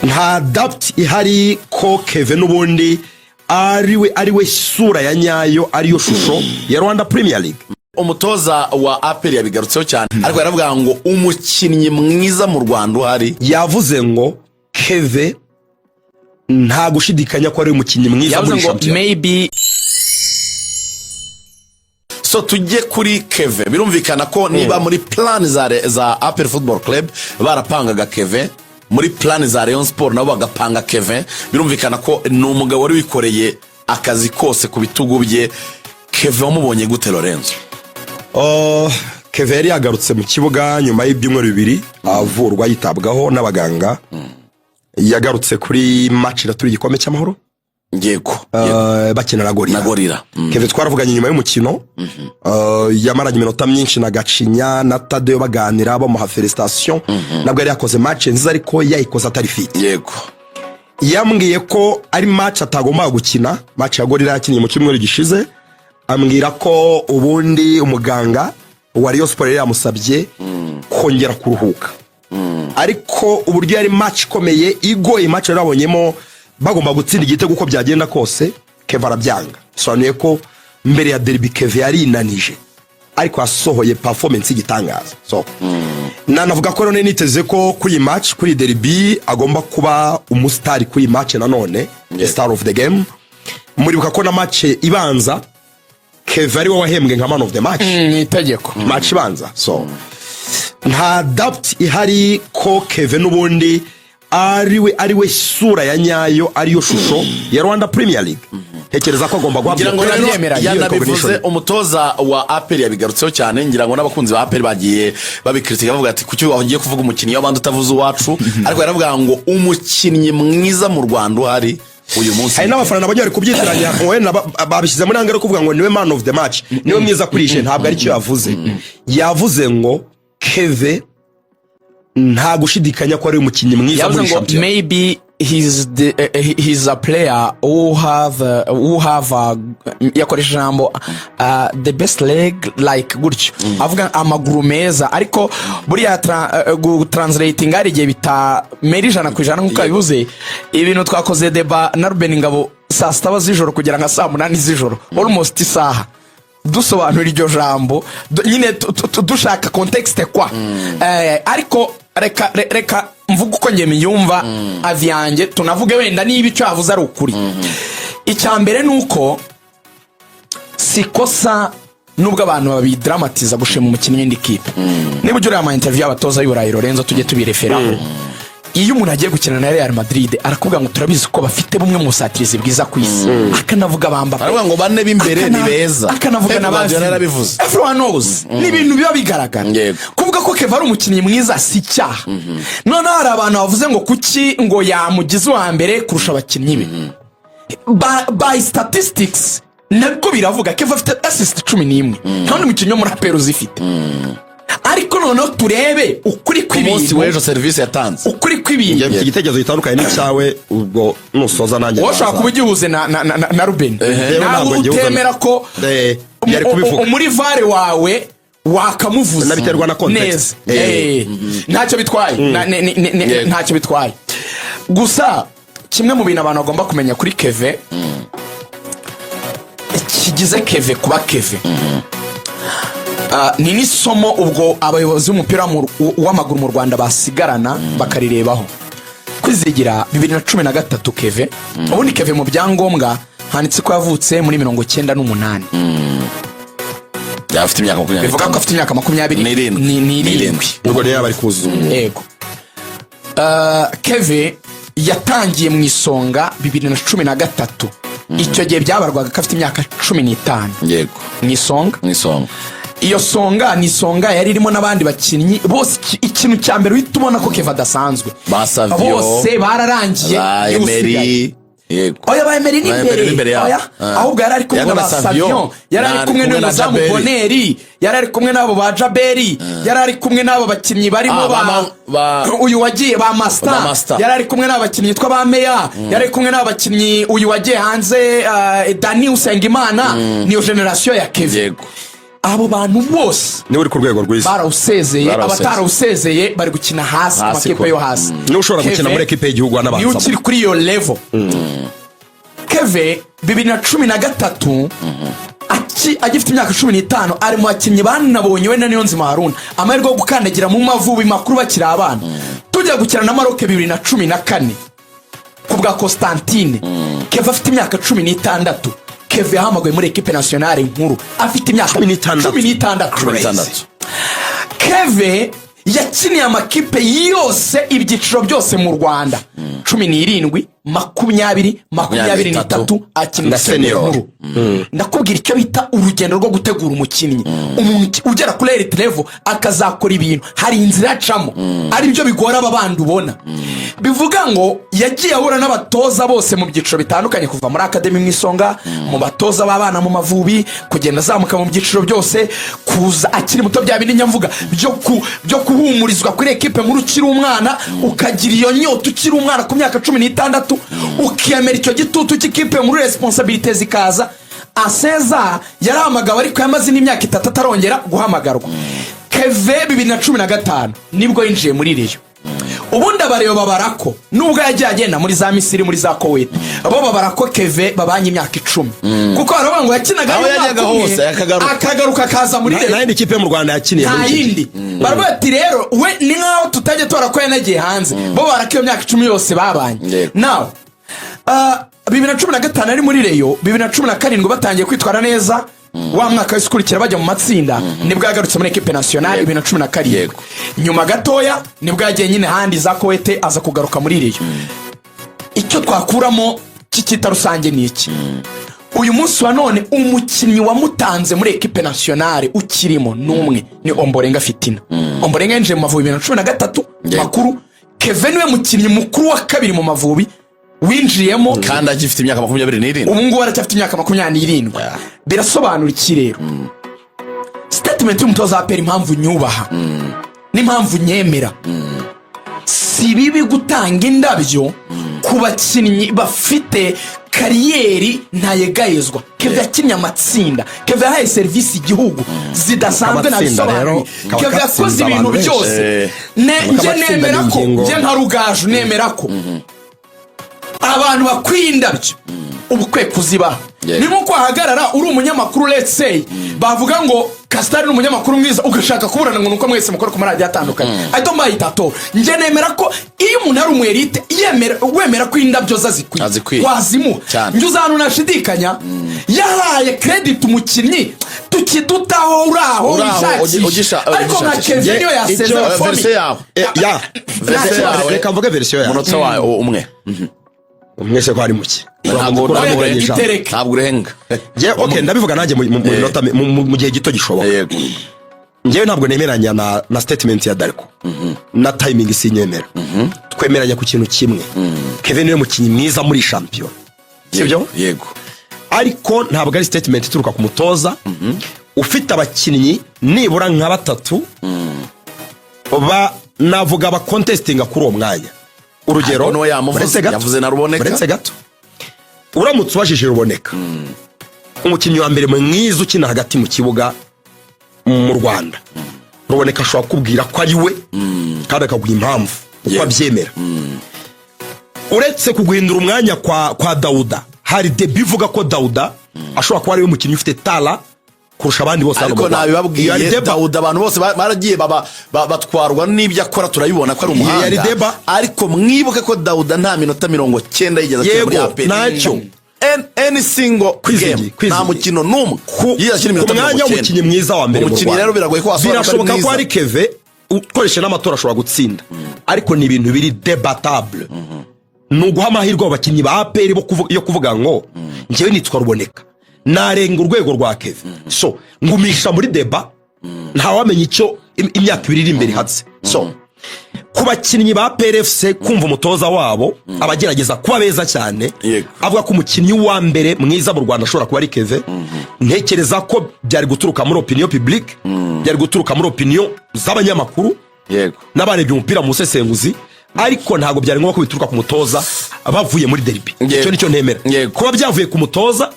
nta doubt ihari ko Keven ubundi ariwe sura ya nyayo ariyo shusho ya Rwanda Premier League. Umutoza wa APR yabigarutseho cyane ariko yaravuga ngo umukinnyi mwiza mu Rwanda uhari. Yavuze ngo Keven nta gushidikanya ko ari umukinnyi mwiza muri champion. Maybe so tujye kuri Keven. Birumvikana ko niba muri plan za APR Football Club barapangaga Keven, muri plan za Rayon Sport nabo bagapanga Keven, birumvikana ko ni umugabo wari wikoreye akazi kose ku bitugu bye. Keven wamubonye gute Lorenzo? Keven yari yagarutse mu kibuga nyuma y'ibyumweru bibiri avurwa yitabwaho n'abaganga. Yagarutse kuri match na turi gikombe cy'amahoro. Yego. Bakina na Gorira. Keven twaravuganye nyuma y'umukino. Yamaranye iminota myinshi na Gacinya na Tadeo baganira bamuha felicitation. Nabwo yari yakoze match nziza ariko yayikoze atari fit. Yego. Yambwiye ko ari match atagomba gukina, match ya Gorira yakinnye mu cyumweru gishize. Ambwira ko ubundi umuganga wa Rayon Sport yamusabye kongera kuruhuka. Ariko uburyo yari match komeye igoye match yarabonyemo bagomba gutsinda igitego uko byagenda kose Keven arabyanga. Sobanuye ko mbere ya derby Keven yari inanije ariko asohoye performance igitangaza. So navuga ko none niteze ko kuri match kuri derby agomba kuba umustar kuri match nanone, star of the game. Muribuka ko na match ibanza Keven ari wahembwe nka man of the match itegeko match ibanza. So nta doubt ihari ko Keven ubundi ariwe sura ya nyayo ariyo shusho ya Rwanda Premier League. Hekereza ko agomba guhabwa ko yanabivuze. Umutoza wa APR yabigarutseho cyane, ngira ngo n'abakunzi ba APR bagiye babikritika bavuga ati kuki wagiye kuvuga umukinnyi w'abandi utavuze uwacu. Ariko yaravuga ngo umukinnyi mwiza mu Rwanda uhari uyu munsi. Hari n'abafana nabo bari kubyitiranya wenda babishyize muri angere kuvuga ngo niwe man of the match, niwe mwiza kuri je. Ntabwo ari cyo yavuze. Yavuze ngo Keven nta gushidikanya ko ari umukinnyi mwiza muri champion. Maybe he's a player who have yakoresha jambo the best leg like gutyo. Avuga amaguru meza ariko buriya translating ari gihe bita merijana kwijana nkuko bivuze. Ibintu twakoze deba na Ruben Ngabo saa 7 z'ijoro kugera nka saa 8 z'ijoro, almost isaha dusobanura iryo jambo nyine dushaka context kwa. Ariko reka mvuga uko nge miyumva avyange tunavuge wenda niba icyo avuze ari ukuri. Icyambere nuko sikosa nubwo abantu babidramatiza gushima umukinnyi w'indi kipe. Niba ujura ama interview abatoza y'Uburayi Rorenzo tujye tubireferaho. Iyo umuntu agiye gukina na Real Madrid arakuvuga ngo turabizi ko bafite bumwe mu satirizi bwiza ku isi. Akanavuga bamba aravuga ngo bane b'imbere ni beza. Akanavuga nabazi yarabivuze. Everyone knows. Ni bintu biba bigaragara. Kuvuga ko Keven ari umukinnyi mwiza si cyaha. None hari abantu bavuze ngo kuki ngo yamugize wa mbere kurusha abakinnyi be. By statistics nabwo biravuga Keven afite assist 11. Nta n'umukinnyi muri APR uzifite. Ariko noneho turebe ukuri kw'ibintu umunsi w'ejo service yatanze. Ukuri kw'ibintu iki gitekerezo gitandukanye n'icyawe ubwo nusoza nanjye washaka kubigihuze na Ruben. Nawe utemera ko yari kubivuga muri vare wawe wakamuvuza nabiterwa na context. Ntacyo bitwaye. Ntacyo bitwaye. Gusa kimwe mu bintu abantu bagomba kumenya kuri Keven kigize Keven kuba Keven. Ni nisomo ubwo abayobozi b'umupira w'amaguru mu Rwanda basigarana bakarirebaho. Kwizigira 2013 Keven. Ubundi Keven mu byangombwa handitse ko yavutse muri 98. Yafite imyaka 20. Bivuga ko afite imyaka 20 ni ubwo rero bari kuzuma. Yego. Keven yatangiye mu isonga 2013. Icyo gihe byabarwaga ko afite imyaka 15. Yego. Mu isonga. Iyo songa ni songa yari irimo n'abandi bakinnyi bose. Ikintu cya mbere uhita ubona ko Keven adasanzwe. Bose bararangiye. Emery. Yego. Oya ba Emery ni imbere. Oya. Ahubwo yari ari kumwe na Savio. Yari ari kumwe n'umuzamu Boneri. Yari ari kumwe n'abo ba Jaberi. Yari ari kumwe n'abo bakinnyi barimo uyu wagiye ba Master. Yari ari kumwe n'abakinnyi twa ba Meya. Yari ari kumwe n'abakinnyi uyu wagiye hanze Dani Usengimana. Niyo generation ya Keven. abo bantu bose niwe uri ku rwego rwiza barawusezeye abatarawusezeye bari gukina hasi ku makipe yo hasi niwe ushobora gukina muri ekipe y'igihugu n'abantu niwe ukiri kuri iyo level Kevin 2013 agifite imyaka 15 ari mu bakinnyi banabonye we na Niyonzima Haruna amahirwe yo gukandagira mu Mavubi makuru bakiri abana tujya gukina na Maroc 2014 kubwa Constantine Kevin afite imyaka 16 Kevin yahamagaye muri equipe nationale nkuru afite imyaka 16 Kevin yakiniye amakipe yose ibyiciro byose mu Rwanda 17 23 akina senior nkuru ndakubwira icyo bita urugendo rwo gutegura umukinnyi umuntu ugera kuri elite level akazakora ibintu hari inzira acamo ari byo bigora ababandi ubona bivuga ngo yagiye ahura n'abatoza bose mu byiciro bitandukanye kuva muri academy mwisonga mu batoza babana mu Mavubi kugenda zamuka mu byiciro byose kuza akiri muto bya bindi nyamvuga byo kuhumurizwa kuri equipe muri ukiri umwana ukagira iyo nyota ukiri umwana ku myaka 16 ukiyemera icyo gitutu cy'ikipe muri responsibilités zikaza aseza yarahamagawe ariko yamaze n'imyaka 3 atarongera guhamagarwa Kevin 2015 nibwo yinjiye muri Rio ubundi abareyo babarako nubwo yagiye agenda muri za Misiri muri za Kuwait abo babarako Kevin babanye imyaka 10 kuko aravuga ngo yakinaga hose akagaruka kaza muri Rio nayindi kipe mu Rwanda yakiniye muri yindi baravuga ati rero we ni nkaho tutajye twarakoye nagiye hanze bo barakiyo myaka 10 yose babanye now 2015 ari muri Rio 2017 batangiye kwitwara neza wa mwaka w'isukurikira bajya mu matsinda nibwo yagarutse muri equipe nationale 2017 nyuma gatoya nibwo yagiye nyine handi za Kuwait aza kugaruka muri Rio icyo twakuramo kikita rusange ni iki uyu munsi wa none umukinnyi wamutanze muri equipe nationale ukirimo numwe ni Ombolenga Fitina Ombolenga nje mu Mavubi 2013 makuru Kevin we mukinnyi mukuru wa kabiri mu Mavubi winjiyemo kandi agifite imyaka 27 ubu ngubu aracyafite imyaka 27 birasobanura iki rero statement y'umutoza wa peri impamvu nyubaha n'impamvu nyemera si bibi gutanga indabyo ku bakinnyi bafite kariyeri ntayegayezwa Kevin yakinnye amatsinda Kevin yahaye service igihugu zidasanzwe nabisobanura Kevin yakoze ibintu byose nje nemera ko nje nka Rugaju nemera ko abantu bakwindabyo ubukwe kuziba nimo kwahagarara uri umunyamakuru let's say bavuga ngo Kastari n'umunyamakuru mwiza ugashaka kuburana ngo nuko mwese mukora ku maradi atandukanye I don't buy that nje nemera ko iyo umuntu ari umwerite wemera ko indabyo zazikwiye wazimu nje uzana unashidikanya yahaye credit umukinnyi tukidutaho uraho ugisha ariko nka Kevin yo yaseze version yawe reka mvuge version yawe umunota wawe umwe mwese ko ari muki ntabwo urenga okay ndabivuga nanjye mu gihe gito gishoboka ngewe ntabwo nemeranya na statement ya Darko na timing sinyemera twemeranya ku kintu kimwe Kevin ni umukinnyi mwiza muri champion sibyo yego ariko ntabwo ari statement ituruka ku mutoza ufite abakinnyi nibura nka batatu navuga ba contestinga kuri uwo mwanya urugero yavuze na Ruboneka uramutse ubajije Ruboneka umukinnyi wa mbere mwiza ukina hagati mu kibuga mu Rwanda Ruboneka ashobora kubwira ko ari we kandi akaguha impamvu uko abyemera uretse kuguhindura umwanya kwa Dauda hari debut ivuga ko Dauda ashobora kuba ari we mukinnyi ufite tala kurusha abandi bose ariko nabibabwiye Dauda abantu bose baragiye batwarwa n'ibyo akora turabibona ko ari umuhanga ariko mwibuke ko Dauda nta minota 90 yigeze akina muri APR nacyo any single game nta mukino numwe yiyashira iminota 90 umwanya w'umukinnyi mwiza wa mbere umukinnyi rero biragoye ko wasubira birashoboka ko ari Kevin ukoresha n'amatora ashobora gutsinda ariko ni ibintu biri debatable nuguha amahirwe abakinnyi ba APR yo kuvuga ngo ngewe nitwa Ruboneka narenga urwego rwa Kevin so ngumisha muri deba ntawamenya icyo imyaka 2 iri imbere hatse so ku bakinnyi ba PRFC kumva umutoza wabo abagerageza kuba beza cyane avuga ko umukinnyi wa mbere mwiza mu Rwanda ashobora kuba ari Kevin ntekereza ko byari guturuka muri opinion publique byari guturuka muri opinion z'abanyamakuru yego n'abarebye umupira mu sesenguzi ariko ntago byari ngombwa ko bituruka ku mutoza bavuye muri derby icyo nicyo ntemera kuba byavuye ku mutoza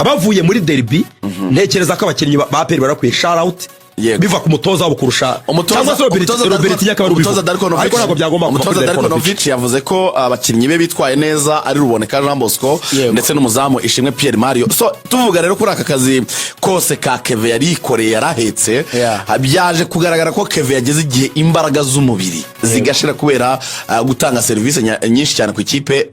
abavuye muri derby ntekereza ko abakinnyi ba APR barakwiye shout out biva ku mutoza wabo kurusha cyangwa se Robert yakaba umutoza Darkonovic, ariko ntabwo byagomba umutoza Darkonovic yavuze ko abakinnyi be bitwaye neza ari Ruboneka Jean Bosco ndetse n'umuzamu Ishimwe Pierre Mario. So tuvuga rero kuri aka kazi kose ka Keve yari yikoreye yarahetse, byaje kugaragara ko Keve yageze igihe imbaraga z'umubiri zigashira kubera gutanga service nyinshi cyane ku ikipe.